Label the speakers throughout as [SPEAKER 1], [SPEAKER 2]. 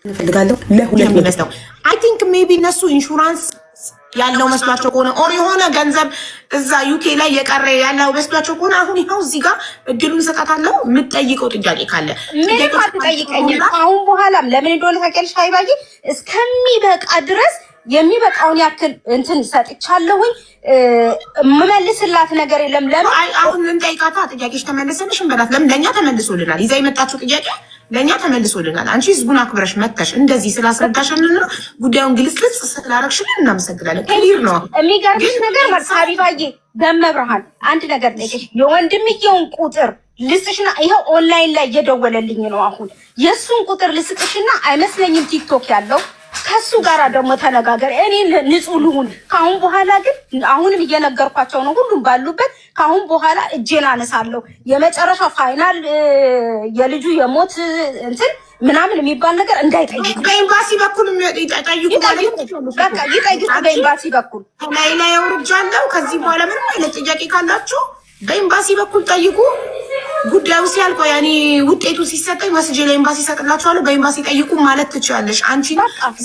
[SPEAKER 1] እንፈልጋለሁ ለሁለት የሚመስለው አይ ቲንክ ሜቢ እነሱ ኢንሹራንስ ያለው መስሏቸው ከሆነ ኦር የሆነ ገንዘብ እዛ ዩኬ ላይ የቀረ ያለው መስሏቸው ከሆነ አሁን ይኸው እዚህ ጋር እድሉን ሰጣታለሁ። የምትጠይቀው ጥያቄ ካለ
[SPEAKER 2] ምንም አትጠይቀኝም። አሁን በኋላም ለምን እንደሆነ ታውቂያለሽ ሀይባዬ እስከሚበቃ ድረስ የሚበቃውን ያክል እንትን ሰጥቻለሁኝ። የምመልስላት ነገር የለም። ለምን
[SPEAKER 1] አሁን እንጠይቃታ። ጥያቄሽ ተመለሰልሽ እንበላት። ለምን ለእኛ ተመልሶልናል። ይዛ የመጣችው ጥያቄ ለእኛ ተመልሶልናል። አንቺ ህዝቡን አክብረሽ መጥተሽ እንደዚህ ስላስረዳሽልን ነው ጉዳዩን ግልጽልጽ ስላደረግሽልን እናመሰግናለን። ክሊር ነው።
[SPEAKER 2] የሚገርምሽ ነገር ሀቢባዬ በመብርሃን አንድ ነገር ጠይቅሽ። የወንድምየውን ቁጥር ልስጥሽና ይኸው ኦንላይን ላይ እየደወለልኝ ነው። አሁን የእሱን ቁጥር ልስጥሽና አይመስለኝም ቲክቶክ ያለው ከሱ ጋር ደግሞ ተነጋገር። እኔ ንጹህ ልሁን። ካሁን በኋላ ግን አሁንም እየነገርኳቸው ነው ሁሉም ባሉበት። ካሁን በኋላ እጄን አነሳለሁ። የመጨረሻ ፋይናል የልጁ የሞት እንትን ምናምን የሚባል ነገር እንዳይጠይቁ
[SPEAKER 1] በኤምባሲ በኩል ይጠይቁ ማለት ነው።
[SPEAKER 2] በቃ ይጠይቁ በኤምባሲ በኩል
[SPEAKER 1] ላይ ላይ አውርጃለሁ። ከዚህ በኋላ ምንም አይነት ጥያቄ ካላችሁ በኤምባሲ በኩል ጠይቁ። ጉዳዩ ሲያልቆ ያኔ ውጤቱ ሲሰጠኝ መስጄ ለኤምባሲ ሰጥላችኋለሁ። በኤምባሲ ጠይቁ ማለት ትችላለሽ። አንቺ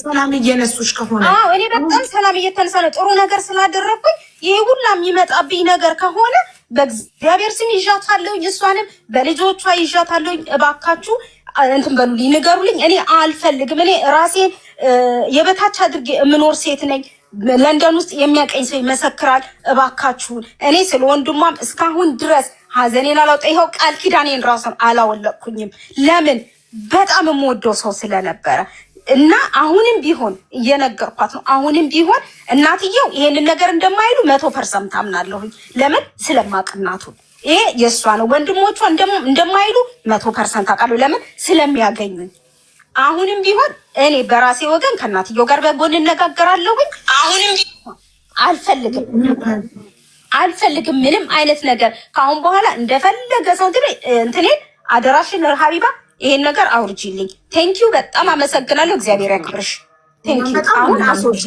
[SPEAKER 1] ሰላም እየነሱሽ ከሆነ
[SPEAKER 2] እኔ በጣም ሰላም እየተነሳ ነው። ጥሩ ነገር ስላደረግኩኝ ይሄ ሁላ የሚመጣብኝ ነገር ከሆነ በእግዚአብሔር ስም ይዣታለሁ። እሷንም በልጆቿ ይዣታለሁ። እባካችሁ እንትን በሉልኝ፣ ንገሩልኝ። እኔ አልፈልግም። እኔ ራሴን የበታች አድርጌ የምኖር ሴት ነኝ። ለንደን ውስጥ የሚያቀኝ ሰው ይመሰክራል። እባካችሁን እኔ ስለ ወንድሟም እስካሁን ድረስ ሀዘኔን አላወጣ። ይኸው ቃል ኪዳኔን ራሱን አላወለቅኩኝም። ለምን በጣም የምወደው ሰው ስለነበረ እና አሁንም ቢሆን እየነገርኳት ነው። አሁንም ቢሆን እናትየው ይሄንን ነገር እንደማይሉ 100% አምናለሁኝ። ለምን ስለማቅ እናቱን ይሄ የእሷ ነው። ወንድሞቿ እንደማይሉ 100% አውቃለሁ። ለምን ስለሚያገኙኝ። አሁንም ቢሆን እኔ በራሴ ወገን ከእናትየው ጋር በጎን እነጋገራለሁኝ። አሁንም አልፈልግም ምንም አይነት ነገር ከአሁን በኋላ እንደፈለገ ሰው እንትኔ አደራሽን ሀቢባ ይሄን ነገር አውርጂልኝ። ቴንኪዩ በጣም አመሰግናለሁ። እግዚአብሔር ያክብርሽ። ቴንኪዩ። አሁን አሶጂ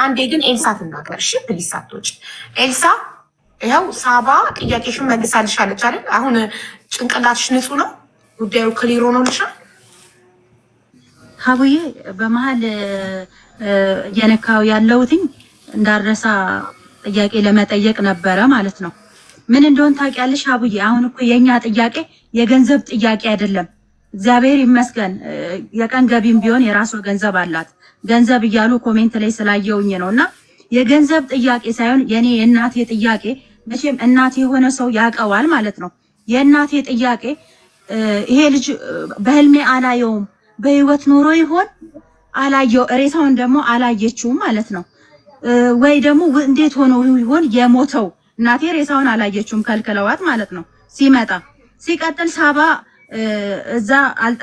[SPEAKER 1] አንዴ ግን ኤልሳ ትናገር። እሺ ፕሊስ ሳትወጪ ኤልሳ። ይኸው ሳባ ጥያቄሽን መልሳልሻለች አይደል? አሁን ጭንቅላትሽ ንጹህ ነው። ጉዳዩ ክሊር ሆኖልሻል።
[SPEAKER 3] ሀቡዬ በመሀል የነካው ያለውትኝ እንዳረሳ ጥያቄ ለመጠየቅ ነበረ ማለት ነው። ምን እንደሆነ ታውቂያለሽ ሀቡዬ? አሁን እኮ የኛ ጥያቄ የገንዘብ ጥያቄ አይደለም። እግዚአብሔር ይመስገን የቀን ገቢም ቢሆን የራሷ ገንዘብ አላት። ገንዘብ እያሉ ኮሜንት ላይ ስላየውኝ ነውና የገንዘብ ጥያቄ ሳይሆን የኔ የእናቴ ጥያቄ፣ መቼም እናቴ የሆነ ሰው ያውቀዋል ማለት ነው። የእናቴ ጥያቄ ይሄ ልጅ በህልሜ አላየውም፣ በህይወት ኖሮ ይሆን አላየው፣ ሬሳውን ደግሞ አላየችውም ማለት ነው። ወይ ደግሞ እንዴት ሆኖ ይሆን የሞተው? እናቴ ሬሳውን አላየችውም ከልክለዋት ማለት ነው ሲመጣ። ሲቀጥል ሳባ እዛ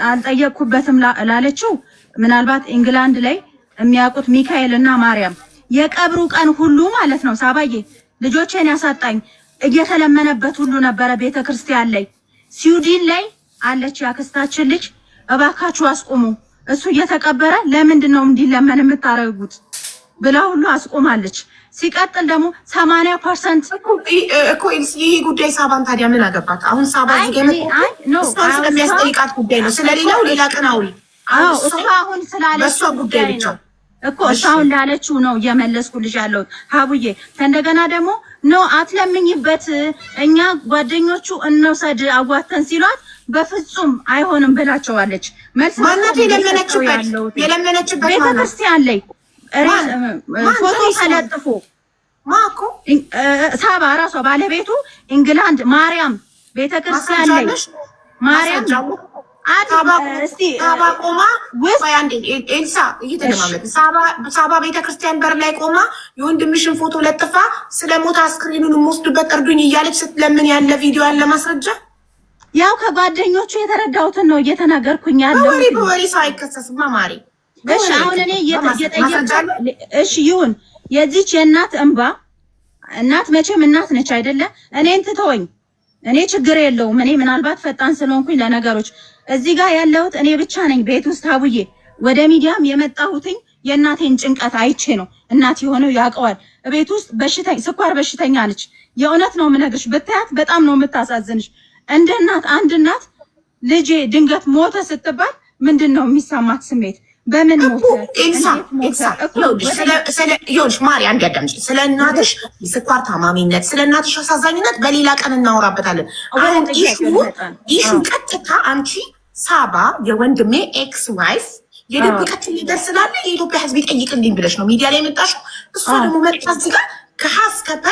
[SPEAKER 3] አልጠየቅኩበትም ላለችው ምናልባት ኢንግላንድ ላይ የሚያውቁት ሚካኤል እና ማርያም የቀብሩ ቀን ሁሉ ማለት ነው ሳባዬ ልጆቼን ያሳጣኝ እየተለመነበት ሁሉ ነበረ። ቤተክርስቲያን ላይ ስዊድን ላይ አለች ያክስታችን ልጅ፣ እባካችሁ አስቆሙ፣ እሱ እየተቀበረ ለምንድን ነው እንዲለመን የምታረጉት ብላ ሁሉ አስቆማለች። ሲቀጥል ደግሞ 80%
[SPEAKER 1] እኮ ይሄ ጉዳይ ሳባን ታዲያ ምን አገባት? አሁን ሳባ ስለሚያስጠይቃት ጉዳይ ነው። ስለሌላው ሌላ ቀናዊ
[SPEAKER 3] እሱ አሁን ስላለች
[SPEAKER 1] ጉዳይ ብቻ
[SPEAKER 3] እኮ እሱ አሁን ላለችው ነው እየመለስኩልሽ ያለው ሀቡዬ። ከእንደገና ደግሞ ነው አትለምኝበት፣ እኛ ጓደኞቹ እንውሰድ አዋተን ሲሏት በፍጹም አይሆንም ብላቸዋለች። መልስ
[SPEAKER 1] ማናት የለመነችበት
[SPEAKER 3] ቤተክርስቲያን ላይ ፎቶ ተለጥፎ
[SPEAKER 1] ማኮ
[SPEAKER 3] ሳባ ራሷ ባለቤቱ ኢንግላንድ ማርያም ቤተክርስቲያን ላይ ማርያም
[SPEAKER 1] ሳባ ቆማ ኤልሳ እየተለማመጥ ሳባ ቤተክርስቲያን በር ላይ ቆማ የወንድምሽን ፎቶ ለጥፋ ስለ ሞት አስክሬኑን የምወስድበት እርዱኝ እያለች ስትለምን ያለ ቪዲዮ ያለ ማስረጃ።
[SPEAKER 3] ያው ከጓደኞቹ የተረዳሁትን ነው እየተናገርኩኝ ያለው።
[SPEAKER 1] በወሬ ሰው አይከሰስማ ማሪ።
[SPEAKER 3] እሺ አሁን እኔ እየጠየቅኩ እሺ ይሁን። የዚች የእናት እንባ እናት መቼም እናት ነች አይደለ? እኔን ትተወኝ፣ እኔ ችግር የለውም። እኔ ምናልባት ፈጣን ስለሆንኩኝ ለነገሮች እዚህ ጋር ያለሁት እኔ ብቻ ነኝ ቤት ውስጥ ሀቡዬ። ወደ ሚዲያም የመጣሁትኝ የእናቴን ጭንቀት አይቼ ነው። እናት የሆነው ያውቀዋል። ቤት ውስጥ ስኳር በሽተኛ ነች። የእውነት ነው የምነግርሽ። ብታያት በጣም ነው የምታሳዝንሽ። እንደ እናት አንድ እናት ልጄ ድንገት ሞተ ስትባል ምንድን ነው የሚሰማት ስሜት? በምን ሞተ?
[SPEAKER 1] ይኸውልሽ ማሪ አንድ ያዳምጪ። ስለ እናትሽ የስኳር ታማሚነት፣ ስለ እናትሽ አሳዛኝነት በሌላ ቀን እናወራበታለን። አሁን ኢሹ ቀጥታ አንቺ ሳባ የወንድሜ ኤክስ ዋይፍ የደበቀችው ነገር ስላለ የኢትዮጵያ ሕዝብ ይጠይቅልኝ ብለሽ ነው ሚዲያ ላይ የመጣሽው። እሷ ደግሞ መጣ እዚህ ጋር ከሀስ ከፐ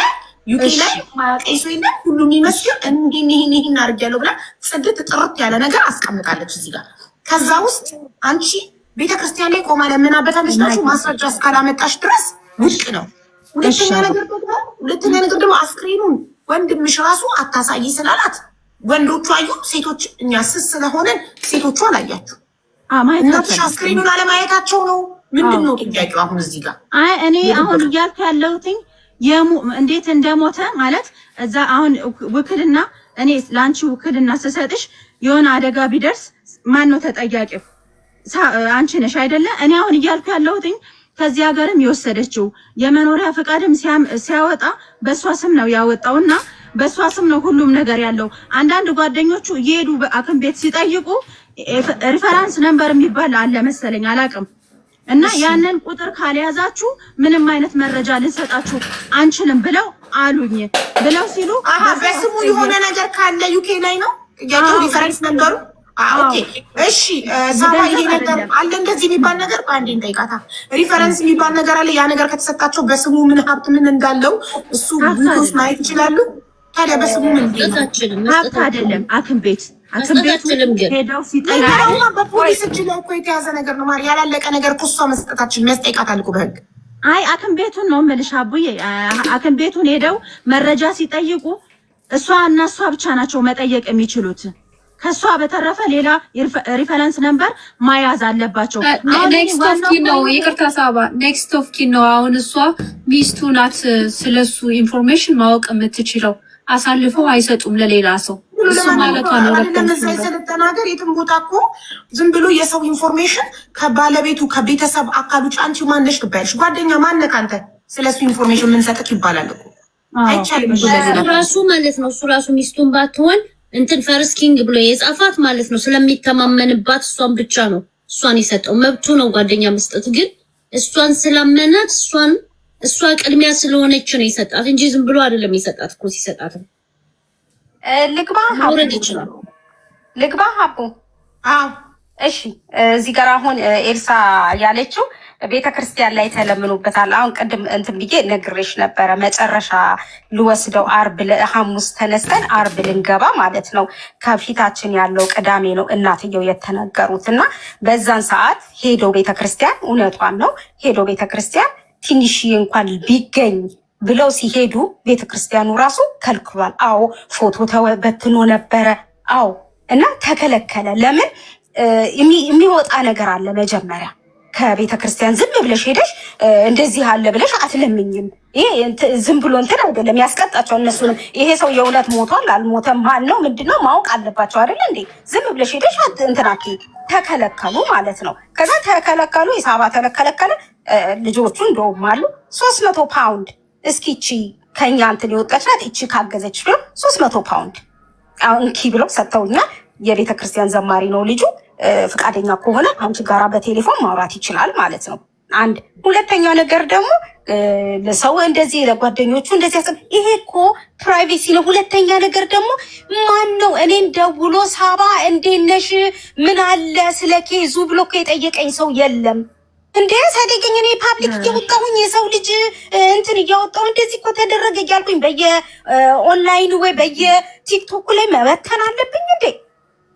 [SPEAKER 1] ዩኬ ላይ ማያቀይሶ የለ ሁሉም ይመስል እንዲህ ይህን አድርጊያለሁ ብላ ጽድት ጥርት ያለ ነገር አስቀምጣለች እዚህ ጋር። ከዛ ውስጥ አንቺ ቤተክርስቲያን ላይ ቆማ ለምናበታለች ናችሁ ማስረጃ እስካላመጣሽ ድረስ ውድቅ ነው። ሁለተኛ ነገር ደግሞ አስክሬኑን ወንድምሽ ራሱ አታሳይ ስላላት ወንዶቹ አዩ፣ ሴቶች እኛ ስስ ስለሆነን ሴቶቹ አላያችሁ። እናትሽ አስክሬኑን አለማየታቸው ነው። ምንድን ነው ጥያቄው አሁን እዚህ ጋር?
[SPEAKER 3] አይ እኔ አሁን እያልኩ ያለሁትኝ እንዴት እንደሞተ ማለት እዛ አሁን ውክልና እኔ ለአንቺ ውክልና ስሰጥሽ የሆነ አደጋ ቢደርስ ማን ነው ተጠያቂው? አንቺ ነሽ አይደለ? እኔ አሁን እያልኩ ያለሁትኝ ከዚህ ሀገርም የወሰደችው የመኖሪያ ፈቃድም ሲያወጣ በሷ ስም ነው ያወጣውና በሷ ስም ነው ሁሉም ነገር ያለው። አንዳንድ ጓደኞቹ እየሄዱ በአክም ቤት ሲጠይቁ ሪፈራንስ ነምበር የሚባል አለ መሰለኝ አላውቅም። እና ያንን ቁጥር ካልያዛችሁ ምንም አይነት መረጃ ልንሰጣችሁ አንችልም ብለው አሉኝ ብለው ሲሉ
[SPEAKER 1] በስሙ የሆነ ነገር ካለ ዩኬ ላይ ነው ጥያቄው ሪፈረንስ ነምበሩ። ኦኬ እሺ ሳባ ይሄ ነገር አለ እንደዚህ የሚባል ነገር በአንዴ እንጠይቃታ። ሪፈረንስ የሚባል ነገር አለ። ያ ነገር ከተሰጣቸው በስሙ ምን ሀብት ምን እንዳለው እሱ ቢቶስ ማየት ይችላሉ። ታዲያ በስሙ ምን
[SPEAKER 3] ሀብት አይደለም አክም ቤት ሄደው ሲጠይቁ
[SPEAKER 1] በፖሊስ እጅ ላይ እኮ የተያዘ ነገር ነው ማለት ያላለቀ ነገር እኮ እሷ መስጠታችን መስጠይቃታል እኮ በህግ።
[SPEAKER 3] አይ አክም ቤቱን ነው የምልሽ አቡዬ። አክም ቤቱን ሄደው መረጃ ሲጠይቁ እሷ እና እሷ ብቻ ናቸው መጠየቅ የሚችሉት። ከሷ በተረፈ ሌላ ሪፈረንስ ነምበር ማያዝ አለባቸው።
[SPEAKER 4] ኔክስት ኦፍ ኪን ነው ይቅርታ ሳባ፣ ኔክስት ኦፍ ኪን ነው። አሁን እሷ ሚስቱ ናት ስለሱ ኢንፎርሜሽን ማወቅ የምትችለው። አሳልፈው አይሰጡም ለሌላ ሰው። እሱ ማለት ነው
[SPEAKER 1] የሰለጠነ ሀገር የትም ቦታ እኮ ዝም ብሎ የሰው ኢንፎርሜሽን ከባለቤቱ ከቤተሰብ አካል ውጭ አንቺ ማነሽ ትባያለሽ። ጓደኛ ማነህ አንተ ስለሱ ኢንፎርሜሽን ምን ሰጥክ ይባላል እኮ አይቻልም።
[SPEAKER 5] ራሱ ማለት ነው እሱ ራሱ ሚስቱን ባትሆን እንትን ፈርስ ኪንግ ብሎ የጻፋት ማለት ነው ስለሚተማመንባት እሷን ብቻ ነው እሷን የሰጠው። መብቱ ነው ጓደኛ መስጠት፣ ግን እሷን ስላመናት እሷ ቅድሚያ ስለሆነች ነው የሰጣት እንጂ ዝም ብሎ አይደለም የሰጣት እኮ። ሲሰጣት
[SPEAKER 2] ልግባ ሀቡ። እሺ እዚህ ጋር አሁን ኤልሳ ያለችው ቤተክርስቲያን ላይ ተለምኑበታል። አሁን ቅድም እንትን ብዬ ነግሬሽ ነበረ። መጨረሻ ልወስደው ሐሙስ ተነስተን አርብ ልንገባ ማለት ነው። ከፊታችን ያለው ቅዳሜ ነው እናትየው የተነገሩት እና በዛን ሰዓት ሄዶ ቤተክርስቲያን እውነቷን ነው ሄዶ ቤተክርስቲያን ትንሽ እንኳን ቢገኝ ብለው ሲሄዱ ቤተክርስቲያኑ ራሱ ከልክሏል። አዎ ፎቶ ተበትኖ ነበረ። አዎ እና ተከለከለ። ለምን የሚወጣ ነገር አለ መጀመሪያ ከቤተክርስቲያን ዝም ብለሽ ሄደሽ እንደዚህ አለ ብለሽ አትለምኝም። ይሄ ዝም ብሎ እንትን አይደለም፣ ያስቀጣቸው እነሱንም። ይሄ ሰው የእውነት ሞቷል አልሞተም ማን ነው ምንድነው ማወቅ አለባቸው አይደል እንዴ? ዝም ብለሽ ሄደሽ እንትናኪ ተከለከሉ ማለት ነው። ከዛ ተከለከሉ፣ የሳባ ተከለከለ። ልጆቹ እንደውም አሉ 300 ፓውንድ እስኪቺ ከኛ እንትን የወጣች ናት እቺ ካገዘች ብሎ 300 ፓውንድ እንኪ ብለው ሰጥተውኛል። የቤተክርስቲያን ዘማሪ ነው ልጁ። ፍቃደኛ ከሆነ አንቺ ጋራ በቴሌፎን ማውራት ይችላል ማለት ነው። አንድ ሁለተኛ ነገር ደግሞ ለሰው እንደዚህ ለጓደኞቹ እንደዚህ ይሄ እኮ ፕራይቬሲ ነው። ሁለተኛ ነገር ደግሞ ማን ነው እኔን ደውሎ ሳባ እንዴት ነሽ ምን አለ ስለ ኬዙ ብሎ እኮ የጠየቀኝ ሰው የለም እንዴ። ሳይጠይቀኝ እኔ ፓብሊክ እየወጣሁኝ የሰው ልጅ እንትን እያወጣሁ እንደዚህ እኮ ተደረገ እያልኩኝ በየኦንላይን ወይ በየቲክቶክ ላይ መበተን አለብኝ እንዴ?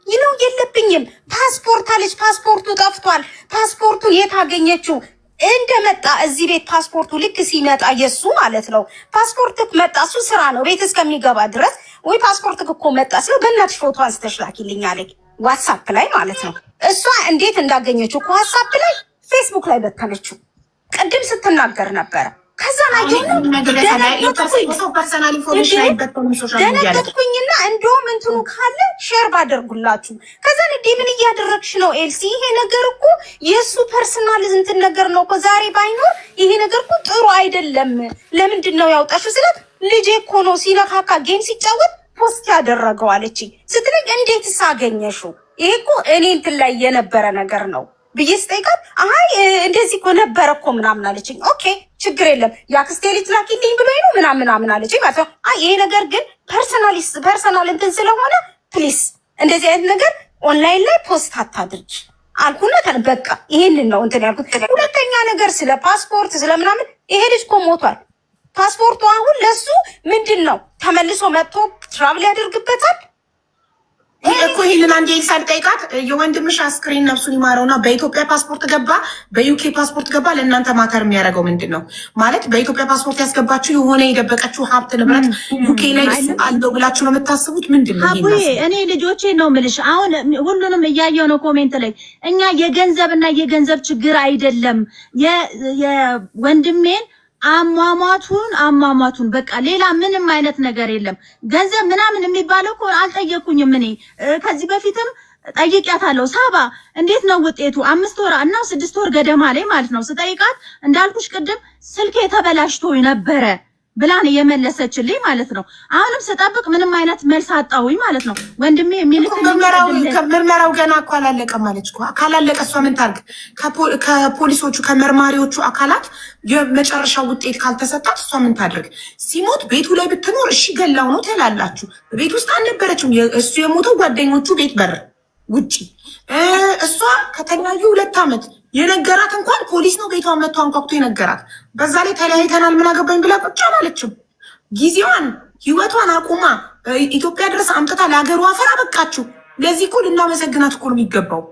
[SPEAKER 2] ይነው የለብኝም። ፓስፖርት አለች፣ ፓስፖርቱ ጠፍቷል። ፓስፖርቱ የት አገኘችው? እንደመጣ እዚህ ቤት ፓስፖርቱ ልክ ሲመጣ የሱ ማለት ነው ፓስፖርት መጣ። እሱ ስራ ነው ቤት እስከሚገባ ድረስ ወይ ፓስፖርት እኮ መጣ ስለ በእናትሽ ፎቶ አንስተሽ ላኪልኝ አለኝ፣ ዋትስአፕ ላይ ማለት ነው። እሷ እንዴት እንዳገኘችው ዋትስአፕ ላይ ፌስቡክ ላይ በተነችው ቅድም ስትናገር ነበረ። ከዛ ደነገጥኩኝና እንደውም እንትኑ ካለ ሼር ባደርጉላችሁ። ከዛ እንዴ ምን እያደረግሽ ነው ኤልሲ? ይሄ ነገር እኮ የሱ ፐርሰናል እንትን ነገር ነው እኮ ዛሬ ባይኖር ይሄ ነገር እኮ ጥሩ አይደለም። ለምንድን ነው ያውጣሽው ስላት ልጄ እኮ ነው ሲነካካ ጌም ሲጫወት ፖስት ያደረገው አለች ስትለኝ እንዴት ሳገኘሽው? ይሄ እኮ እኔ እንትን ላይ የነበረ ነገር ነው ብዬ ስጠይቃት አይ እንደዚህ እኮ ነበረ እኮ ምናምን አለችኝ። ኦኬ ችግር የለም የአክስቴ ልጅ ላኪልኝ ብሎኝ ነው ምናምን አለችኝ ማለት ነው። አይ ይሄ ነገር ግን ፐርሰናል እንትን ስለሆነ ፕሊስ እንደዚህ አይነት ነገር ኦንላይን ላይ ፖስት አታድርጊ አልኩና በቃ ይሄንን ነው እንትን ያልኩት። ሁለተኛ ነገር ስለ ፓስፖርት ስለምናምን ይሄ ልጅ እኮ ሞቷል። ፓስፖርቱ አሁን ለሱ ምንድን ነው ተመልሶ መጥቶ ትራቭል ያደርግበታል
[SPEAKER 1] እኮ። ይሄንን አንዴ ሳልጠይቃት የወንድምሽ አስክሬን ነፍሱን ይማረውና በኢትዮጵያ ፓስፖርት ገባ፣ በዩኬ ፓስፖርት ገባ። ለእናንተ ማተር የሚያደርገው ምንድን ነው ማለት? በኢትዮጵያ ፓስፖርት ያስገባችሁ የሆነ የደበቀችው ሀብት ንብረት ዩኬ ላይ አለው ብላችሁ ነው የምታስቡት? ምንድን ነው ይሄ?
[SPEAKER 3] እኔ ልጆቼ ነው የምልሽ። አሁን ሁሉንም እያየው ነው ኮሜንት ላይ። እኛ የገንዘብና የገንዘብ ችግር አይደለም የወንድሜን አሟሟቱን በቃ ሌላ ምንም አይነት ነገር የለም። ገንዘብ ምናምን የሚባለው እኮ አልጠየኩኝም። እኔ ከዚህ በፊትም ጠይቂያታለሁ። ሳባ እንዴት ነው ውጤቱ? 5 ወር እና 6 ወር ገደማ ላይ ማለት ነው ስጠይቃት እንዳልኩሽ ቅድም ስልኬ ተበላሽቶ ነበረ ብላን የመለሰችልኝ ማለት ነው። አሁንም ስጠብቅ ምንም አይነት መልስ አጣሁኝ ማለት ነው። ወንድሜ የሚልክልኝ
[SPEAKER 1] ምርመራው ገና እኮ አላለቀም ማለች እኮ። ካላለቀ እሷ ምን ታርግ? ከፖሊሶቹ ከመርማሪዎቹ አካላት የመጨረሻው ውጤት ካልተሰጣት እሷ ምን ታድርግ? ሲሞት ቤቱ ላይ ብትኖር እሺ ገላው ነው ትላላችሁ። ቤት ውስጥ አልነበረችም። እሱ የሞተው ጓደኞቹ ቤት በር ውጪ። እሷ ከተለያዩ 2 ዓመት የነገራት እንኳን ፖሊስ ነው ቤቷን መጥቶ አንኳኩቶ የነገራት። በዛ ላይ ተለያይተናል ምን አገባኝ ብላ ቁጭ አላለችም። ጊዜዋን ህይወቷን አቁማ ኢትዮጵያ ድረስ አምጥታ ለሀገሩ አፈር አበቃችሁ። ለዚህ እኮ ልናመሰግናት እኮ ነው የሚገባው።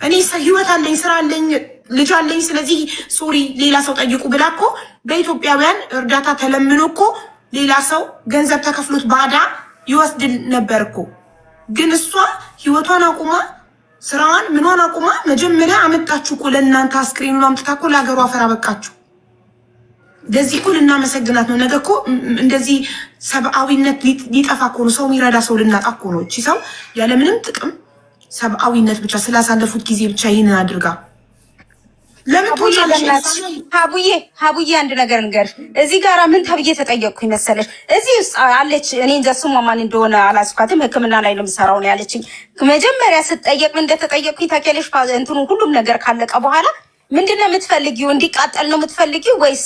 [SPEAKER 1] እኔ ህይወት አለኝ፣ ስራ አለኝ፣ ልጅ አለኝ፣ ስለዚህ ሶሪ ሌላ ሰው ጠይቁ ብላ እኮ በኢትዮጵያውያን እርዳታ ተለምኖ እኮ ሌላ ሰው ገንዘብ ተከፍሎት ባዳ ይወስድ ነበር እኮ። ግን እሷ ህይወቷን አቁማ ስራዋን ምኗን አቁማ መጀመሪያ አመጣችሁ እኮ ለእናንተ አስክሬኑን አምጥታ እኮ ለሀገሩ አፈር አበቃችሁ። ለዚህ እኮ ልናመሰግናት ነው። ነገ እኮ እንደዚህ ሰብአዊነት ሊጠፋ እኮ ነው። ሰው የሚረዳ ሰው ልናጣ እኮ ነው። እቺ ሰው ያለምንም ጥቅም ሰብአዊነት ብቻ ስላሳለፉት ጊዜ ብቻ ይህንን አድርጋ ለምን
[SPEAKER 2] ሀቡዬ አንድ ነገር ንገርሽ። እዚህ ጋራ ምን ተብዬ ተጠየቅኩኝ መሰለሽ? እዚህ ውስጥ አለች። እኔ እንጃ ስሟ ማን እንደሆነ አላስኳትም። ሕክምና ላይ ነው የምሰራው ነው ያለችኝ። መጀመሪያ ስትጠየቅ ምን እንደተጠየቅኩኝ ታውቂያለሽ? እንትኑ ሁሉም ነገር ካለቀ በኋላ ምንድነው የምትፈልጊው? እንዲቃጠል ነው የምትፈልጊው ወይስ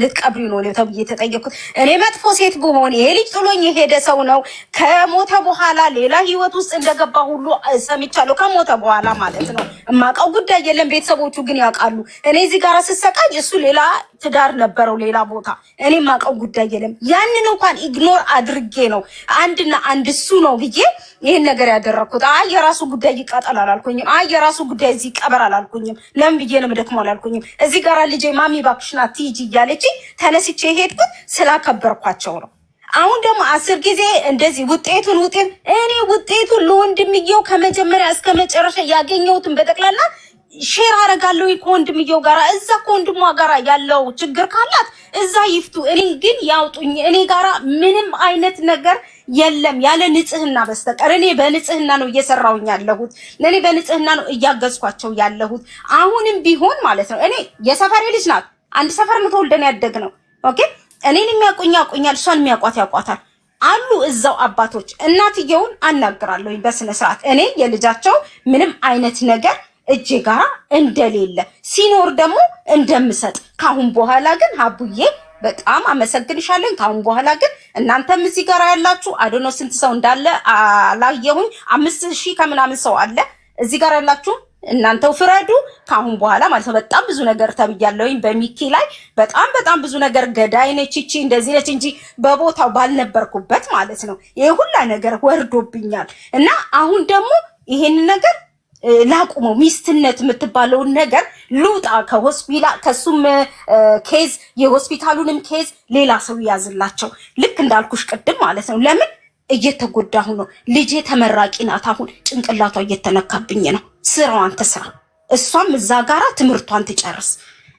[SPEAKER 2] ልትቀብሪ ነው ተብዬ የተጠየቅኩት? እኔ መጥፎ ሴት ብሆን ይሄ ልጅ ጥሎኝ የሄደ ሰው ነው ከሞተ በኋላ ሌላ ህይወት ውስጥ እንደገባ ሁሉ ሰምቻለሁ። ከሞተ በኋላ ማለት ነው። እማውቀው ጉዳይ የለም። ቤተሰቦቹ ግን ያውቃሉ። እኔ እዚህ ጋር ስሰቃይ እሱ ሌላ ትዳር ነበረው ሌላ ቦታ። እኔ የማውቀው ጉዳይ የለም። ያንን እንኳን ኢግኖር አድርጌ ነው አንድና አንድ እሱ ነው ብዬ ይሄን ነገር ያደረኩት። አይ የራሱ ጉዳይ ይቃጠል አላልኩኝም። አይ የራሱ ጉዳይ እዚህ ቀበር አላልኩኝም። ለምን ብዬ ነው የምደክመው አላልኩኝም። እዚህ ጋር ልጄ ማሚ እባክሽ ና ትሂጂ እያለችኝ ተነስቼ ሄድኩት ስላከበርኳቸው ነው። አሁን ደግሞ 10 ጊዜ እንደዚህ እኔ ውጤቱን ለወንድምየው ከመጀመሪያ እስከ መጨረሻ ያገኘሁትን በጠቅላላ ሼር አረጋለሁ ከወንድምየው ጋራ። እዛ ከወንድሟ ጋራ ያለው ችግር ካላት እዛ ይፍቱ። እኔ ግን ያውጡኝ። እኔ ጋራ ምንም አይነት ነገር የለም ያለ ንጽህና በስተቀር። እኔ በንጽህና ነው እየሰራውኝ ያለሁት። እኔ በንጽህና ነው እያገዝኳቸው ያለሁት። አሁንም ቢሆን ማለት ነው። እኔ የሰፈሬ ልጅ ናት። አንድ ሰፈር ነው ተወልደን ያደግነው። ኦኬ እኔን የሚያውቁኝ ያውቁኛል፣ እሷን የሚያውቋት ያውቋታል አሉ እዛው አባቶች። እናትየውን አናግራለሁ በስነ ስርዓት። እኔ የልጃቸው ምንም አይነት ነገር እጄ ጋራ እንደሌለ ሲኖር ደግሞ እንደምሰጥ። ካሁን በኋላ ግን ሀቡዬ በጣም አመሰግንሻለሁ። ካሁን በኋላ ግን እናንተም እዚህ ጋር ያላችሁ አዶኖ ስንት ሰው እንዳለ አላየሁኝ። 5000 ከምናምን ሰው አለ እዚህ ጋር ያላችሁ እናንተው ፍረዱ። ካሁን በኋላ ማለት ነው በጣም ብዙ ነገር ተብያለሁኝ በሚኪ ላይ በጣም ብዙ ነገር። ገዳይ ነች እቺ እንደዚህ ነች እንጂ በቦታው ባልነበርኩበት ማለት ነው ይሄ ሁላ ነገር ወርዶብኛል። እና አሁን ደግሞ ይሄን ነገር ላቁመው። ሚስትነት የምትባለውን ነገር ልውጣ ከሆስፒታል። ከሱም ኬዝ የሆስፒታሉንም ኬዝ ሌላ ሰው ያዝላቸው። ልክ እንዳልኩሽ ቅድም ማለት ነው። ለምን እየተጎዳሁ ነው። ልጄ ተመራቂ ናት። አሁን ጭንቅላቷ እየተነካብኝ ነው። ስራዋን ትስራ፣ እሷም እዛ ጋራ ትምህርቷን ትጨርስ።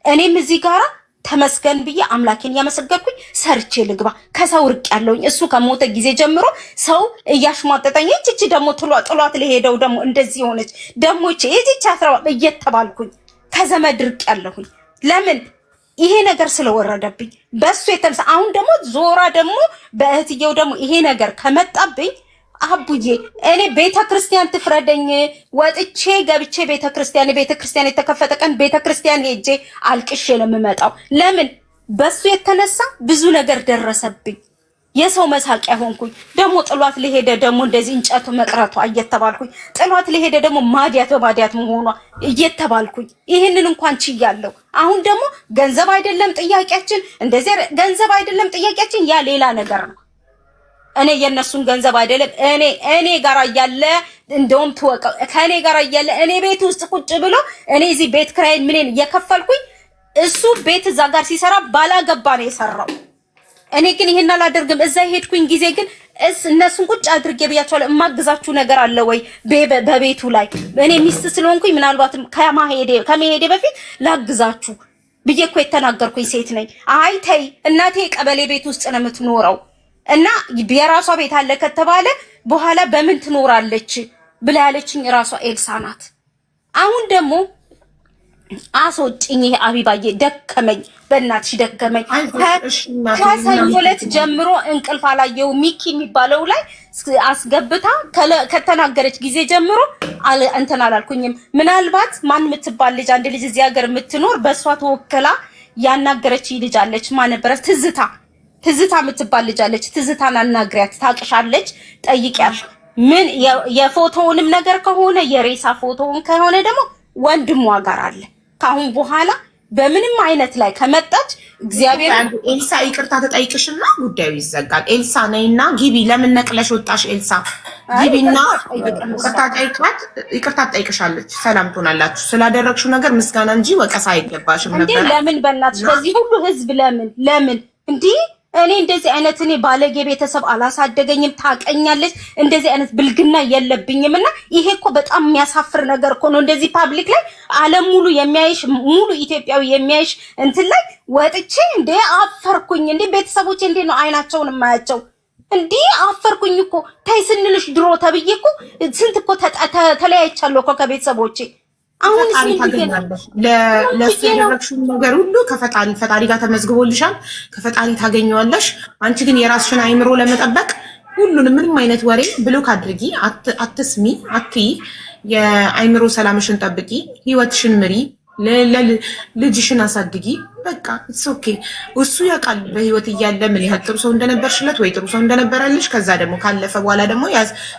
[SPEAKER 2] እኔም እዚህ ጋራ ተመስገን ብዬ አምላኬን ያመሰገንኩኝ ሰርቼ ልግባ። ከሰው ርቅ ያለውኝ እሱ ከሞተ ጊዜ ጀምሮ ሰው እያሽሟጠጠኝ እቺ ደግሞ ጥሏት ለሄደው ደግሞ እንደዚህ ሆነች ደግሞ እቺ አስራ እየተባልኩኝ ከዘመድ ርቅ ያለሁኝ። ለምን ይሄ ነገር ስለወረደብኝ በሱ የተነሳ። አሁን ደግሞ ዞራ ደግሞ በእህትየው ደግሞ ይሄ ነገር ከመጣብኝ አቡዬ እኔ ቤተክርስቲያን ትፍረደኝ። ወጥቼ ገብቼ ቤተክርስቲያን የተከፈተ ቀን ቤተክርስቲያን ሄጄ አልቅሼ ነው የምመጣው። ለምን በሱ የተነሳ ብዙ ነገር ደረሰብኝ። የሰው መሳቂያ ሆንኩኝ። ደግሞ ጥሏት ለሄደ ደግሞ እንደዚህ እንጨቱ መቅረቷ እየተባልኩኝ ጥሏት ለሄደ ደግሞ ማዲያት በማዲያት መሆኗ እየተባልኩኝ ይሄንን እንኳን ችያለሁ። አሁን ደግሞ ገንዘብ አይደለም ጥያቄያችን፣ እንደዚህ ገንዘብ አይደለም ጥያቄያችን፣ ያ ሌላ ነገር ነው። እኔ የነሱን ገንዘብ አይደለም እኔ ጋር እያለ እንደውም ተወቀው ከኔ ጋር እያለ እኔ ቤት ውስጥ ቁጭ ብሎ እኔ እዚህ ቤት ክራይን ምንን እየከፈልኩኝ እሱ ቤት እዛ ጋር ሲሰራ ባላገባ ነው የሰራው። እኔ ግን ይሄን አላደርግም። እዛ ሄድኩኝ ጊዜ ግን እነሱን ቁጭ አድርጌ ብያቸዋለሁ። እማግዛችሁ ነገር አለ ወይ በቤቱ ላይ እኔ ሚስት ስለሆንኩኝ ምናልባትም ከመሄዴ በፊት ላግዛችሁ ብዬ እኮ የተናገርኩኝ ሴት ነኝ። አይ ተይ እናቴ ቀበሌ ቤት ውስጥ ነው የምትኖረው እና የራሷ ቤት አለ ከተባለ በኋላ በምን ትኖራለች ብላ ያለችኝ ራሷ ኤልሳ ናት። አሁን ደግሞ አስወጪኝ አቢባዬ፣ ደከመኝ፣ በእናትሽ ደከመኝ። ከሰኞ ዕለት ጀምሮ እንቅልፍ አላየው። ሚኪ የሚባለው ላይ አስገብታ ከተናገረች ጊዜ ጀምሮ እንትን አላልኩኝም። ምናልባት ማን የምትባል ልጅ አንድ ልጅ እዚህ ሀገር የምትኖር በእሷ ተወክላ ያናገረች ልጅ አለች። ማን ነበረች? ትዝታ የምትባል ልጅ አለች። ትዝታን አናግሪያት፣ ታቅሻለች፣ ጠይቂያት። ምን የፎቶውንም ነገር ከሆነ የሬሳ ፎቶውን ከሆነ ደግሞ ወንድሟ ጋር አለ። ካሁን በኋላ በምንም አይነት ላይ ከመጣች እግዚአብሔር
[SPEAKER 1] ኤልሳ ይቅርታ ተጠይቅሽና ጉዳዩ ይዘጋል። ኤልሳ ነይና ግቢ። ለምን ነቅለሽ ወጣሽ? ኤልሳ ግቢና ይቅርታ ትጠይቅሻለች። ሰላም ትሆናላችሁ። ስላደረግሽው ነገር ምስጋና እንጂ ወቀሳ አይገባሽም ነበር።
[SPEAKER 2] ለምን በእናትሽ ከዚህ ሁሉ ህዝብ ለምን እንዲህ እኔ እንደዚህ አይነት እኔ ባለጌ ቤተሰብ አላሳደገኝም። ታቀኛለች። እንደዚህ አይነት ብልግና የለብኝም። እና ይሄ እኮ በጣም የሚያሳፍር ነገር እኮ ነው። እንደዚህ ፓብሊክ ላይ ዓለም ሙሉ የሚያይሽ ሙሉ ኢትዮጵያዊ የሚያይሽ እንትን ላይ ወጥቼ እንዴ አፈርኩኝ። እንዴ ቤተሰቦቼ እንዴ ነው አይናቸውን የማያቸው? እንዴ አፈርኩኝ እኮ ታይ ስንልሽ ድሮ ተብዬ እኮ ስንት እኮ ተለያይቻለሁ እኮ ከቤተሰቦቼ። አሁን
[SPEAKER 1] ለሱ ያደረግሽው ነገር ሁሉ ፈጣሪ ጋር ተመዝግቦልሻል። ከፈጣሪ ታገኘዋለሽ። አንቺ ግን የራስሽን አይምሮ ለመጠበቅ ሁሉንም ምንም አይነት ወሬ ብሎክ አድርጊ። አትስሚ፣ አትይ። የአይምሮ ሰላምሽን ጠብቂ። ህይወትሽን ምሪ። ልጅሽን አሳድጊ። በቃ ኦኬ። እሱ ያውቃል በህይወት እያለ ምን ያህል ጥሩ ሰው እንደነበርሽለት ወይ ጥሩ ሰው እንደነበረልሽ። ከዛ ደግሞ ካለፈ በኋላ ደግሞ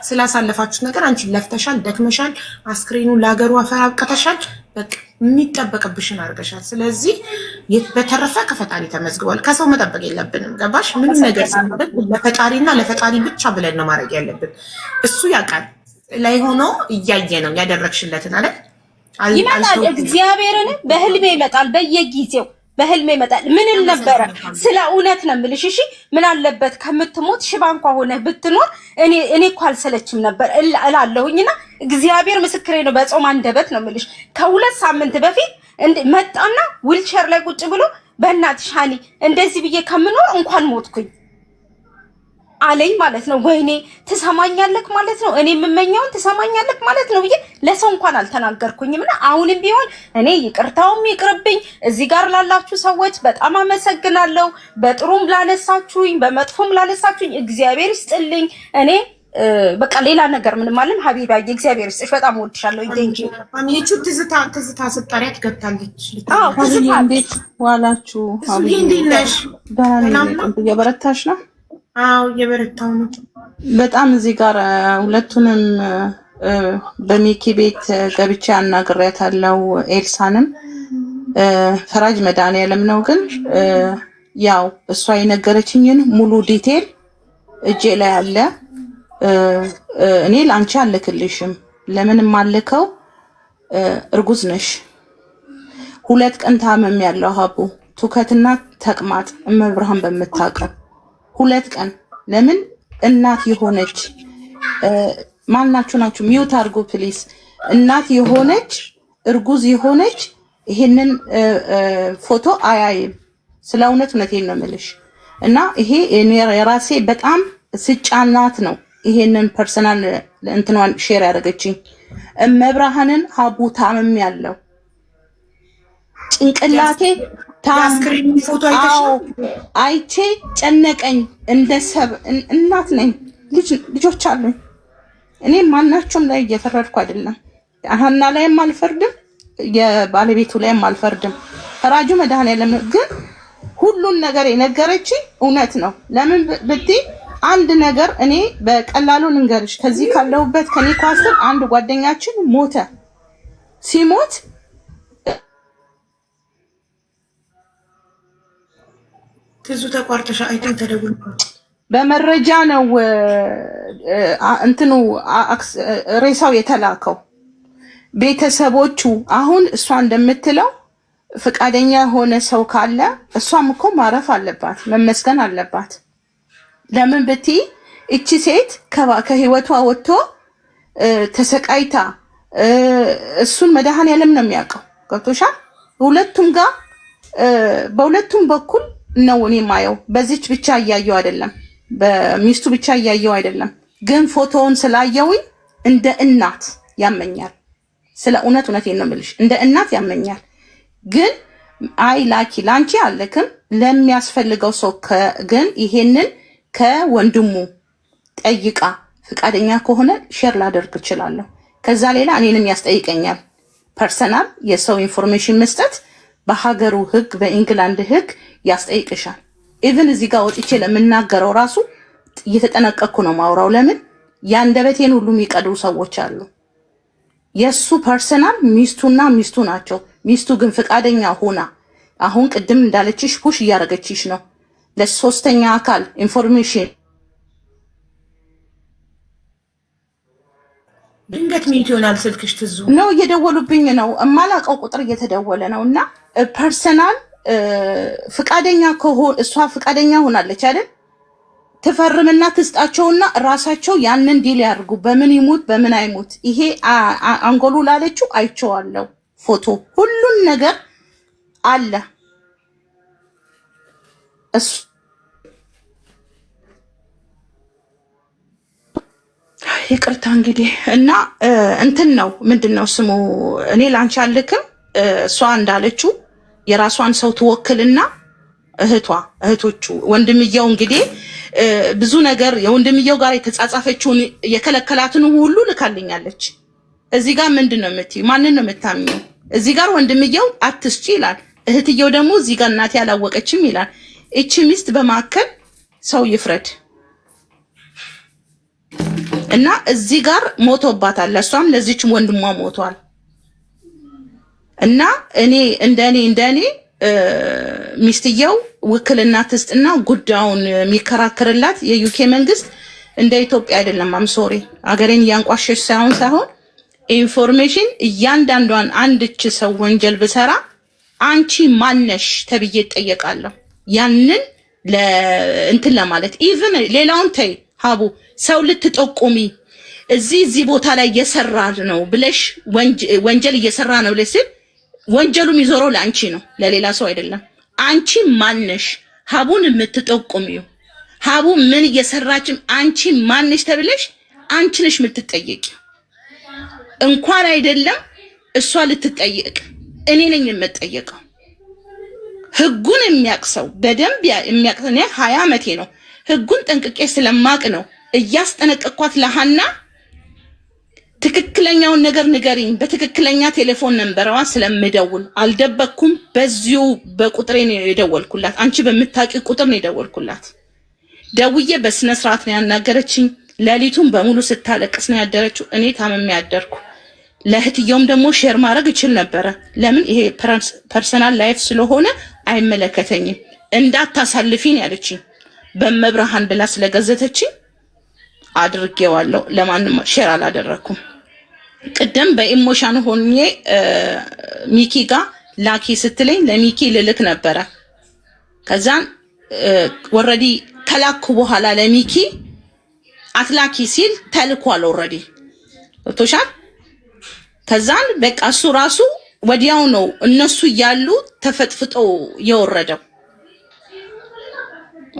[SPEAKER 1] ስላሳለፋችሁት ነገር አንቺ ለፍተሻል፣ ደክመሻል፣ አስክሬኑን ለሀገሩ አፈር አብቅተሻል። በቃ የሚጠበቅብሽን አድርገሻል። ስለዚህ በተረፈ ከፈጣሪ ተመዝግቧል። ከሰው መጠበቅ የለብንም። ገባሽ? ምንም ነገር ሲሆን ለፈጣሪና ለፈጣሪ ብቻ ብለን ነው ማድረግ ያለብን። እሱ ያውቃል ላይ ሆኖ እያየ ነው ያደረግሽለትን አይደል?
[SPEAKER 2] ይመጣል። እግዚአብሔርን በህልሜ ይመጣል። በየጊዜው በህልሜ ይመጣል። ምን ነበረ? ስለ እውነት ነው የምልሽ። እሺ ምን አለበት ከምትሞት ሽባ እንኳን ሆነ ብትኖር እኔ እኮ አልሰለችም ነበር እላለሁኝና እግዚአብሔር ምስክሬ ነው። በጾም አንደበት ነው የምልሽ። ከ2 ሳምንት በፊት መጣና ዊልቸር ላይ ቁጭ ብሎ በእናትሽ ሀኒ እንደዚህ ብዬ ከምኖር እንኳን ሞትኩኝ አለኝ ማለት ነው። ወይኔ ትሰማኛለህ ማለት ነው፣ እኔ የምመኘውን ትሰማኛለህ ማለት ነው ብዬ ለሰው እንኳን አልተናገርኩኝም። እና አሁንም ቢሆን እኔ ይቅርታውም ይቅርብኝ። እዚህ ጋር ላላችሁ ሰዎች በጣም አመሰግናለሁ። በጥሩም ላነሳችሁኝ፣ በመጥፎም ላነሳችሁኝ እግዚአብሔር ይስጥልኝ። እኔ በቃ ሌላ ነገር ምንም አለም። ሀቢባዬ እግዚአብሔር ይስጥሽ፣ በጣም ወድሻለሁ። ቴንኪው።
[SPEAKER 1] ማሚቹ ትዝታ ስጠሪያት ገብታለች።
[SPEAKER 2] ትዝታ
[SPEAKER 6] እንዴት ዋላችሁ?
[SPEAKER 1] ሀቢባዬ እንዴት ነሽ?
[SPEAKER 6] እየበረታሽ ነው?
[SPEAKER 1] አዎ እየበረታው ነው
[SPEAKER 6] በጣም። እዚህ ጋር ሁለቱንም በሚኪ ቤት ገብቼ አናግሬያታለሁ። ኤልሳንም ፈራጅ መድኃኒዓለም ነው። ግን ያው እሷ የነገረችኝን ሙሉ ዲቴል እጄ ላይ አለ። እኔ ላንቺ አልክልሽም። ለምን ማልከው? እርጉዝ ነሽ። 2 ቀን ታመም ያለው ሀቡ ትውከትና ተቅማጥ እመብርሃን በምታውቀው 2 ቀን። ለምን እናት የሆነች ማናችሁ ናችሁ? ሚውት አድርጉ ፕሊስ። እናት የሆነች እርጉዝ የሆነች ይሄንን ፎቶ አያይም። ስለ እውነቴን ነው የምልሽ። እና ይሄ የራሴ በጣም ስጫናት ነው ይሄንን ፐርሰናል እንትኗን ሼር ያደረገችኝ። እመብርሃንን ሀቡ ታመም ያለው ጭንቅላቴ
[SPEAKER 1] ታስክሪን ፎቶ
[SPEAKER 6] አይቼ ጨነቀኝ። እንደሰብ እናት ነኝ፣ ልጆች አሉኝ። እኔ ማናቸውም ላይ እየፈረድኩ አይደለም። ሀና ላይም አልፈርድም፣ የባለቤቱ ላይም አልፈርድም። ፈራጁ መድኃኒዓለም ግን ሁሉን ነገር የነገረችኝ እውነት ነው። ለምን ብትይ አንድ ነገር እኔ በቀላሉ ልንገርሽ። ከዚህ ካለሁበት ከኔ ኳስር አንድ ጓደኛችን ሞተ። ሲሞት
[SPEAKER 1] ትዙ ተቋርጠሻ አይተን ተደውል
[SPEAKER 6] በመረጃ ነው እንትኑ ሬሳው የተላከው። ቤተሰቦቹ አሁን እሷ እንደምትለው ፍቃደኛ የሆነ ሰው ካለ እሷም እኮ ማረፍ አለባት፣ መመስገን አለባት። ለምን ብትይ እቺ ሴት ከህይወቷ ወጥቶ ተሰቃይታ እሱን መድኃኒዓለም ነው የሚያውቀው። ገብቶሻል? ሁለቱም ጋር በሁለቱም በኩል ነው እኔ ማየው። በዚች ብቻ እያየው አይደለም፣ በሚስቱ ብቻ እያየው አይደለም። ግን ፎቶውን ስላየውኝ እንደ እናት ያመኛል። ስለ እውነቴን ነው የምልሽ፣ እንደ እናት ያመኛል። ግን አይ ላኪ ላንቺ አለክም ለሚያስፈልገው ሰው ግን ይሄንን ከወንድሙ ጠይቃ ፍቃደኛ ከሆነ ሼር ላደርግ እችላለሁ። ከዛ ሌላ እኔንም ያስጠይቀኛል። ፐርሰናል የሰው ኢንፎርሜሽን መስጠት በሀገሩ ህግ፣ በኢንግላንድ ህግ ያስጠይቅሻል። ኢቭን እዚህ ጋር ወጥቼ ለምናገረው ራሱ እየተጠነቀቅኩ ነው ማውራው። ለምን ያንደበቴን ሁሉ የሚቀድሩ ሰዎች አሉ። የሱ ፐርሰናል ሚስቱና ሚስቱ ናቸው። ሚስቱ ግን ፍቃደኛ ሆና አሁን ቅድም እንዳለችሽ ፑሽ እያደረገችሽ ነው ለሶስተኛ አካል ኢንፎርሜሽን።
[SPEAKER 1] ድንገት ሚት ይሆናል ስልክሽ ትዙ
[SPEAKER 6] ነው እየደወሉብኝ ነው፣ እማላውቀው ቁጥር እየተደወለ ነው። እና ፐርሰናል ፍቃደኛ ከሆነ እሷ ፍቃደኛ ሆናለች አይደል? ትፈርምና ትስጣቸውና ራሳቸው ያንን ዲል ያድርጉ። በምን ይሙት በምን አይሙት ይሄ አንጎሉ ላለችው አይቼዋለሁ። ፎቶ ሁሉን ነገር አለ። እሱ ይቅርታ እንግዲህ እና እንትን ነው ምንድነው ስሙ እኔ ላንቺ አልክም። እሷ እንዳለችው የራሷን ሰው ትወክልና እህቶቹ ወንድምየው እንግዲህ ብዙ ነገር የወንድምየው ጋር የተጻጻፈችውን የከለከላትን ሁሉ ልካልኛለች። እዚህ ጋር ምንድነው የምትይው? ማንን ነው የምታምኚው? እዚህ ጋር ወንድምየው አትስጪ ይላል፣ እህትየው ደግሞ እዚህ ጋር እናቴ ያላወቀችም ይላል። እቺ ሚስት በማከል ሰው ይፍረድ እና እዚህ ጋር ሞቶባታል። እሷም ለዚህች ወንድሟ ሞቷል። እና እኔ እንደኔ ሚስትየው ውክልና ትስጥና ጉዳዩን የሚከራከርላት የዩኬ መንግስት እንደ ኢትዮጵያ አይደለም። አምሶሪ አገሬን እያንቋሸሽ ሳይሆን ኢንፎርሜሽን እያንዳንዷን አንድች ሰው ወንጀል ብሰራ አንቺ ማነሽ ተብዬ እጠየቃለሁ። ያንን እንትን ለማለት ኢቭን ሌላውን ተይ ሀቡ ሰው ልትጠቁሚ እዚህ ቦታ ላይ እየሰራ ነው ብለሽ ወንጀል እየሰራ ነው ብለሽ ወንጀሉ የሚዞረው ለአንቺ ነው፣ ለሌላ ሰው አይደለም። አንቺ ማነሽ ሀቡን የምትጠቁሚው? ሀቡ ምን እየሰራችም አንቺ ማነሽ ተብለሽ አንቺ ነሽ የምትጠየቂ። እንኳን አይደለም እሷ ልትጠየቅ እኔ ነኝ የምጠየቀው። ህጉን የሚያቅሰው በደንብ የሚያቅሰው 20 ዓመቴ ነው። ህጉን ጠንቅቄ ስለማቅ ነው እያስጠነቀቅኳት ለሃና ትክክለኛውን ነገር ንገሪኝ፣ በትክክለኛ ቴሌፎን ነንበረዋ ስለምደውል አልደበኩም። በዚሁ በቁጥሬ ነው የደወልኩላት። አንቺ በምታቂ ቁጥር ነው የደወልኩላት። ደውዬ በስነ ስርዓት ነው ያናገረችኝ። ሌሊቱን በሙሉ ስታለቅስ ነው ያደረችው። እኔ ታመም ያደርኩ። ለእህትየውም ደግሞ ሼር ማድረግ ይችል ነበረ። ለምን ይሄ ፐርሰናል ላይፍ ስለሆነ አይመለከተኝም እንዳታሳልፊን ያለችኝ በመብርሃን ብላ ስለገዘተችኝ አድርጌዋለሁ። ለማንም ሼር አላደረኩም። ቅድም በኢሞሽን ሆኜ ሚኪ ጋር ላኪ ስትለኝ ለሚኪ ልልክ ነበረ። ከዛን ኦልሬዲ ከላኩ በኋላ ለሚኪ አትላኪ ሲል ተልኳል ኦልሬዲ ቶሻል። ከዛን በቃ እሱ ራሱ ወዲያው ነው እነሱ እያሉ ተፈጥፍጦ የወረደው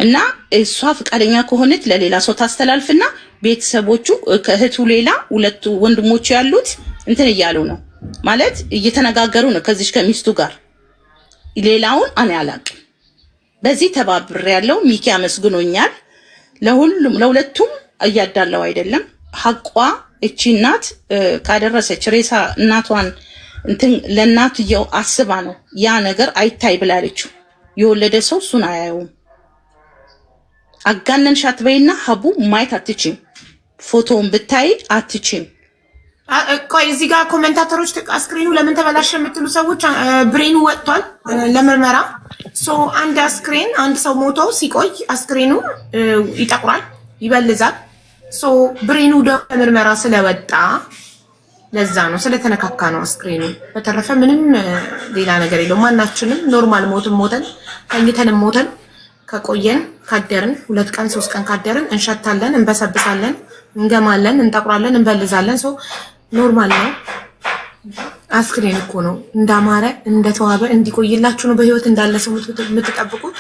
[SPEAKER 6] እና እሷ ፍቃደኛ ከሆነች ለሌላ ሰው ታስተላልፍና ቤተሰቦቹ ከእህቱ ሌላ ሁለቱ ወንድሞቹ ያሉት እንትን እያሉ ነው ማለት እየተነጋገሩ ነው ከዚህ ከሚስቱ ጋር። ሌላውን እኔ አላቅም። በዚህ ተባብሬ ያለው ሚኪ አመስግኖኛል። ለሁሉም ለሁለቱም እያዳለው አይደለም። ሐቋ እቺ እናት ካደረሰች ሬሳ እናቷን እንትን ለእናትየው አስባ ነው ያ ነገር አይታይ ብላለችው። የወለደ ሰው እሱን አያየውም። አጋነንሻት በይና ሀቡ ማየት አትችም። ፎቶውን ብታይ አትችም።
[SPEAKER 1] ቆይ እዚህ ጋር ኮሜንታተሮች አስክሬኑ ለምን ተበላሸ የምትሉ ሰዎች ብሬኑ ወጥቷል ለምርመራ። አንድ አስክሬን አንድ ሰው ሞቶ ሲቆይ አስክሬኑ ይጠቁራል፣ ይበልዛል። ብሬኑ ደግሞ ለምርመራ ስለወጣ ለዛ ነው ስለተነካካ ነው አስክሬኑ። በተረፈ ምንም ሌላ ነገር የለውም። ማናችንም ኖርማል ሞተን ተኝተንም ሞተን ከቆየን ካደርን 2 ቀን 3 ቀን ካደርን እንሸታለን፣ እንበሰብሳለን፣ እንገማለን፣ እንጠቁራለን፣ እንበልዛለን። ኖርማል ነው። አስክሬን እኮ ነው እንዳማረ እንደተዋበ እንዲቆይላችሁ ነው በህይወት እንዳለ ሰው የምትጠብቁት።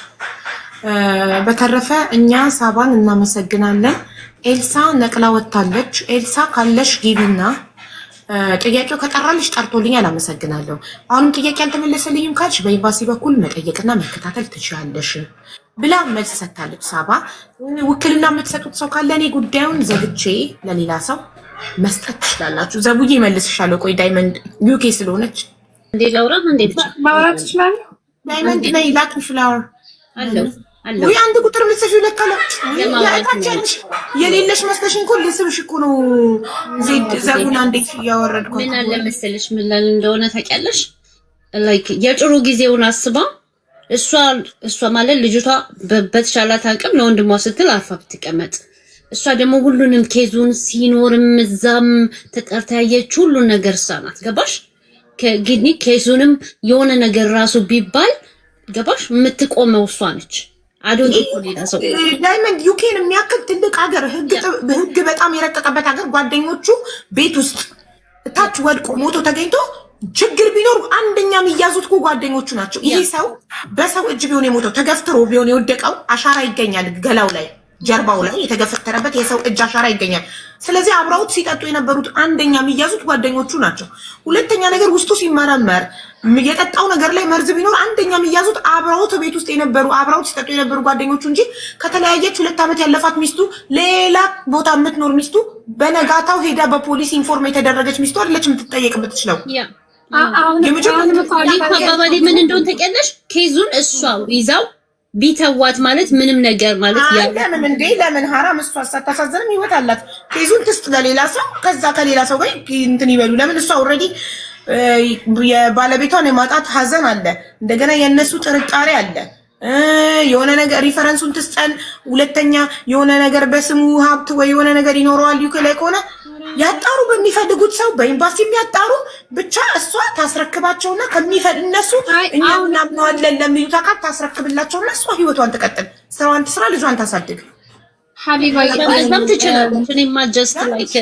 [SPEAKER 1] በተረፈ እኛ ሳባን እናመሰግናለን። ኤልሳ ነቅላ ወጥታለች። ኤልሳ ካለሽ ጊቢና ጥያቄው ከጠራልሽ ጠርቶልኛል አመሰግናለሁ። አሁንም ጥያቄ አልተመለሰልኝም ካልሽ በኤምባሲ በኩል መጠየቅና መከታተል ትችላለሽ ብላ መልስ ሰጥታለች። ሳባ ውክልና የምትሰጡት ሰው ካለ እኔ ጉዳዩን ዘግቼ ለሌላ ሰው መስጠት ትችላላችሁ። ዘቡዬ መልስሻለሁ። ቆይ ዳይመንድ ዩኬ ስለሆነች
[SPEAKER 5] እንዴ ላውራ እንዴ
[SPEAKER 4] ማውራት ትችላለህ።
[SPEAKER 1] ዳይመንድ ነይ ላክ ፍላወር
[SPEAKER 5] አለው አለው
[SPEAKER 1] ወይ አንድ ቁጥር ምጽፍ ይለካለ ያታቻለሽ የሌለሽ መስለሽኝ እኮ ልስብሽ እኮ ነው። ዜድ ዘቡና እንዴት ያወረድኩ
[SPEAKER 5] ምን አለ መሰለሽ ምን ላል እንደሆነ ታውቂያለሽ። ላይክ የጥሩ ጊዜውን አስባ እሷ ማለት ልጅቷ በተሻላት አቅም ለወንድሟ ስትል አርፋ ብትቀመጥ፣ እሷ ደግሞ ሁሉንም ኬዙን ሲኖርም እዛም ተጠርታ ያየች ሁሉን ነገር እሷ ናት። ገባሽ? ከግኒ ኬዙንም የሆነ ነገር ራሱ ቢባል ገባሽ የምትቆመው እሷ ነች። አዶን ሌላ ሰው
[SPEAKER 1] ዳይመንድ ዩኬን የሚያክል ትልቅ ሀገር ህግ በጣም የረቀቀበት ሀገር ጓደኞቹ ቤት ውስጥ ታች ወድቆ ሞቶ ተገኝቶ ችግር ቢኖር አንደኛ የሚያዙት እኮ ጓደኞቹ ናቸው። ይሄ ሰው በሰው እጅ ቢሆን የሞተው ተገፍትሮ ቢሆን የወደቀው አሻራ ይገኛል፣ ገላው ላይ ጀርባው ላይ የተገፈተረበት የሰው እጅ አሻራ ይገኛል። ስለዚህ አብረውት ሲጠጡ የነበሩት አንደኛ የሚያዙት ጓደኞቹ ናቸው። ሁለተኛ ነገር ውስጡ ሲመረመር የጠጣው ነገር ላይ መርዝ ቢኖር አንደኛ የሚያዙት አብረውት ቤት ውስጥ የነበሩ አብረውት ሲጠጡ የነበሩ ጓደኞቹ እንጂ ከተለያየች 2 ዓመት ያለፋት ሚስቱ ሌላ ቦታ የምትኖር ሚስቱ በነጋታው ሄዳ በፖሊስ ኢንፎርም የተደረገች ሚስቱ አይደለች የምትጠየቅ የምትችለው።
[SPEAKER 5] አባባሌ ምን እንደሆነ ታውቂያለሽ? ኬዙን እሷ ይዛው ቢተዋት ማለት ምንም ነገር ማለት ያ
[SPEAKER 1] ለምን እንዴ ለምን ሐራም እሷ ሳታሳዝንም ህይወት አላት። ኬዙን ትስጥ ለሌላ ሰው፣ ከዛ ከሌላ ሰው ጋር እንትን ይበሉ። ለምን እሷ ኦልሬዲ የባለቤቷን የማጣት ሀዘን አለ፣ እንደገና የነሱ ጥርጣሬ አለ። የሆነ ነገር ሪፈረንሱን ትስጠን። ሁለተኛ የሆነ ነገር በስሙ ሀብት ወይ የሆነ ነገር ይኖረዋል ዩኬ ላይ ከሆነ ያጣሩ፣ በሚፈልጉት ሰው በኤምባሲ የሚያጣሩ ብቻ እሷ ታስረክባቸውና እነሱ እኛ እናምነዋለን ለሚሉት አካል ታስረክብላቸውና እሷ ህይወቷን ትቀጥል፣ ስራዋን ትስራ፣ ልጇን ታሳድግ።
[SPEAKER 4] ሀቢባ
[SPEAKER 5] በጣም ትችላለች። እኔማ ጀስት ላይክ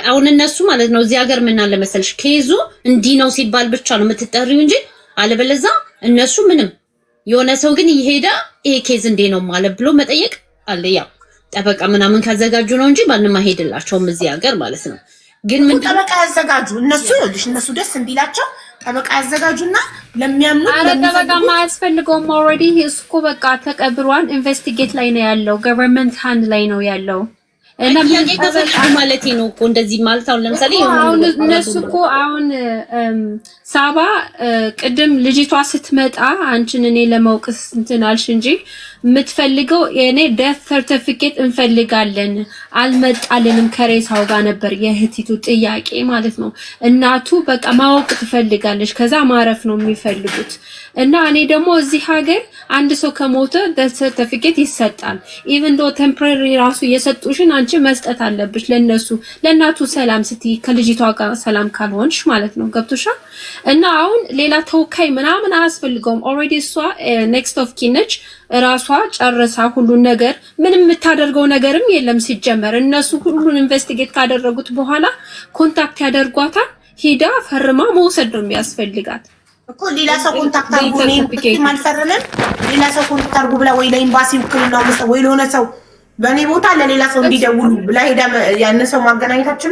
[SPEAKER 5] አሁን እነሱ ማለት ነው እዚህ ሀገር ምን አለ መሰልሽ ኬዙ እንዲህ ነው ሲባል ብቻ ነው የምትጠሪው እንጂ አለበለዛ እነሱ ምንም የሆነ ሰው ግን ይሄዳ ይሄ ኬዝ እንዴ ነው ማለት ብሎ መጠየቅ አለ። ያው ጠበቃ ምናምን ካዘጋጁ ነው እንጂ ማንንም አይሄድላቸውም እዚህ ሀገር ማለት ነው። ግን ምን
[SPEAKER 1] ጠበቃ ያዘጋጁ እነሱ ይልሽ እነሱ ደስ እንዲላቸው ጠበቃ ያዘጋጁና ለሚያምኑት
[SPEAKER 4] ጠበቃ ማያስፈልገውም። ኦልሬዲ እሱ እኮ በቃ ተቀብሯል። ኢንቨስቲጌት ላይ ነው ያለው፣ ገቨርንመንት ሃንድ ላይ ነው ያለው። እና
[SPEAKER 5] ማለት ነው እኮ እንደዚህ ማለት አሁን ለምሳሌ
[SPEAKER 4] አሁን እነሱ እኮ አሁን ሳባ ቅድም ልጅቷ ስትመጣ አንቺን እኔ ለማውቀስ እንትን አልሽ እንጂ የምትፈልገው የኔ ዴት ሰርቲፊኬት እንፈልጋለን አልመጣልንም ከሬሳው ጋር ነበር የእህቲቱ ጥያቄ ማለት ነው። እናቱ በቃ ማወቅ ትፈልጋለች፣ ከዛ ማረፍ ነው የሚፈልጉት። እና እኔ ደግሞ እዚህ ሀገር አንድ ሰው ከሞተ ዴት ሰርቲፊኬት ይሰጣል። ኢቭን ዶ ቴምፖራሪ ራሱ የሰጡሽን አንቺ መስጠት አለብሽ ለነሱ ለእናቱ ሰላም ስትይ ከልጅቷ ጋር ሰላም ካልሆንሽ ማለት ነው። ገብቶሻል? እና አሁን ሌላ ተወካይ ምናምን አያስፈልገውም። ኦልሬዲ እሷ ኔክስት ኦፍ ኪን ነች። ራሷ ጨርሳ ሁሉን ነገር ምንም የምታደርገው ነገርም የለም ሲጀመር። እነሱ ሁሉን ኢንቨስቲጌት ካደረጉት በኋላ ኮንታክት ያደርጓታል። ሂዳ ፈርማ መውሰድ ነው የሚያስፈልጋት
[SPEAKER 1] እኮ። ሌላ ሰው ኮንታክት አድርጎ ነው ማልፈረለን። ሌላ ሰው ኮንታክት አድርጎ ብላ ወይ ለኤምባሲ ውክልና መስጠት ወይ ለሆነ ሰው በእኔ ቦታ ለሌላ ሰው እንዲደውሉ ብላ ሄዳ ያን ሰው ማገናኘታችን